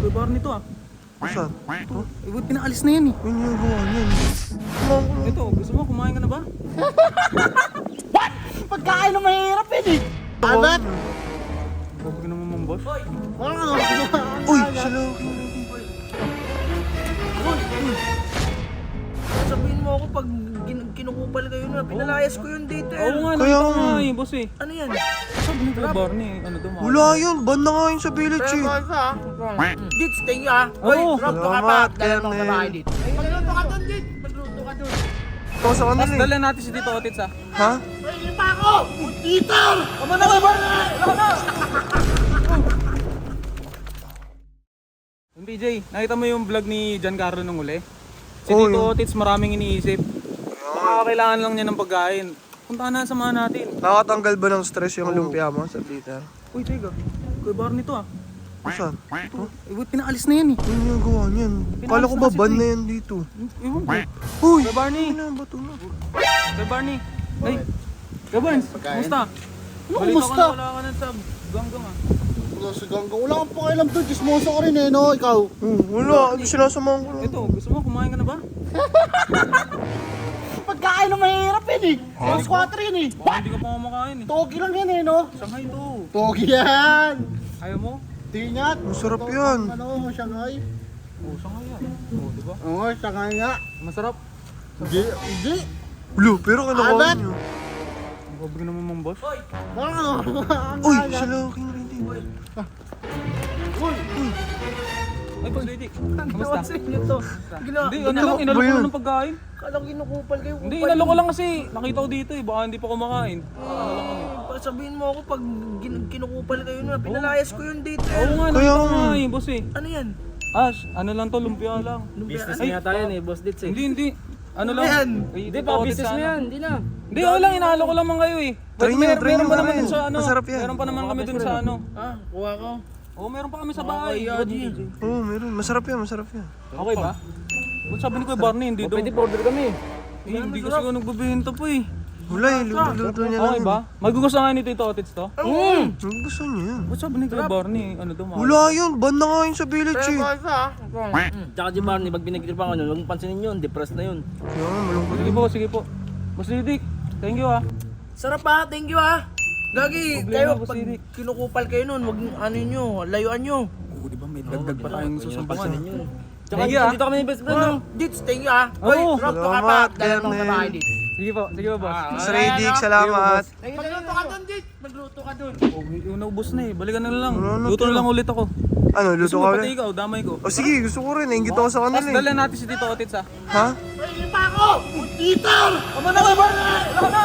Kuya Barney to ah. Saan? Ito. Eh, ba't pinaalis na yan eh? Yun yung gawa niyan. Ito, gusto mo? Kumain ka na ba? Pagkain na mahirap yun eh. Alat! Grabe ka naman mong boss. Uy, sila. Sabihin mo ako pag kinukupal kayo na, pinalayas ko yun dito eh. Oo nga, Kaya nakita ko nga. nga eh, boss eh. Ano yan? Sabi ni Kuya Barney, ano daw mga... Wala yun. Ban na nga yun sa village eh. Dits, thank you ah. Oo. Oy, drop to ka pa. Salamat, Dahil mong Kernel. babae dito. Magluto ka dun, Dits. Magluto ka dun. Ito sa kanila Tapos eh. dala natin si Tito Otits ah. Ha? Pwede pa ako! Peter! Tama na Kuya Barney! Wala na! Yung PJ, nakita mo yung vlog ni Giancarlo nung uli? Si Oo, Tito yun. Otits maraming iniisip. Baka kailangan lang niya ng pagkain. Puntahan na samahan natin. Nakatanggal ba ng stress yung lumpia mo sa Peter? Uy, teka. Kuya Barney to ah. Saan? Ito. Eh, ba't pinaalis na yan eh? Yun yung gawa niyan. Kala ko ba ban na yan dito? Ewan ko. Uy! Kuya Barney! Ano ba ito na? Kuya Barney! Ay! Kuya Barnes! Kumusta? Balita kumusta? ko na wala ka na sa ganggang ah. Wala sa ganggang. Wala kang pakialam doon. Chismoso ka rin eh, no? Ikaw. Wala. Sinasamahan ko lang. Ito, gusto mo? Kumain ka na ba? Pagkain na mahirap yun eh. Mas 4 yun eh. Baka hindi ka pa kumakain eh. Togi lang yan eh, no? Shanghai to. Togi yan. Ayaw mo? Tingat. Masarap yan. Ano, Shanghai? Oo, Shanghai yan. Oo, diba? Oo, Shanghai nga. Masarap. Hindi, hindi. Blue, pero kinakain Alat! niyo. Ang babag naman mong boss. Uy, sila aking ready. Ay, Pagdidik. Kamusta? Sa inyo to. Hindi, ano lang, inalok ko lang ng pagkain. Kala ko kinukupal kayo. Hindi, inalok ko lang kasi nakita ko dito eh. Baka hindi pa kumakain. Ano lang kami. Sabihin mo ako pag kinukupal kayo na, pinalayas ko yun dito eh. Oo nga, Kaya nakita ko nga. nga eh, boss eh. Ano yan? Ano lang to, lumpia lang. Business Ay, na yata yan eh, Boss Dits eh. Hindi. Ano lang? Ayan. Ay, Hindi Tito pa, Otits business sana. na yan, hindi na. Hindi, wala lang, inalo ko lamang kayo eh. Try nyo, try Meron nyo pa na naman rin. dun sa ano. Masarap yan. Meron pa naman kami dun sa ano. Ah, kuha ko. Oo, meron pa kami sa bahay. Kaya, Di ba, G. Oo, meron. Masarap yan, masarap yan. Okay ba? Ba't sabi ni Kuya Barney, hindi daw. Pwede pa-order kami. Hindi kasi ako nagbibenta po eh. Wala eh, luto-luto niya lang. Okay ba? Magugustuhan nga ni Tito Otits to? Ang gusto niya yan. Ba't sabi ni Kuya Barney, ano daw? Wala yun, ban na nga yun sa village eh. Tsaka si Barney, pag pinagtripan ko nun, huwag mong pansinin yun, depressed na yun. Kaya nga, malungkot. Sige po. Boss Didik, thank you ah. Sarap ha, thank you ha. Gagi, Problema, kayo Boss pag Eric. kinukupal kayo nun, wag ano nyo, layuan nyo. Oo, di ba may dagdag pa tayong susumbungan. Pansinin yun. Tsaka Thank you, ah. dito kami ng best friend, no? Dits, thank you ha. Hoy, Oo. drop to ka pa. Salamat, Dahil mong Kernel. babae dito. Sige po, boss. Mas ready, salamat. Magluto ka dun, Dits. Magluto ka dun. Oh, yung naubos na eh. Balikan na lang. Wala na, Luto na tira. lang ulit ako. Ano, luto Gusto mo ka pati ulit? ikaw, damay ko. O sige, gusto ko rin. Naingit ako sa Tapos kanila dala eh. natin si Tito Otits ah. Ha? Pwede pa ako! Peter! Tama na Kuya Barney! Wala na!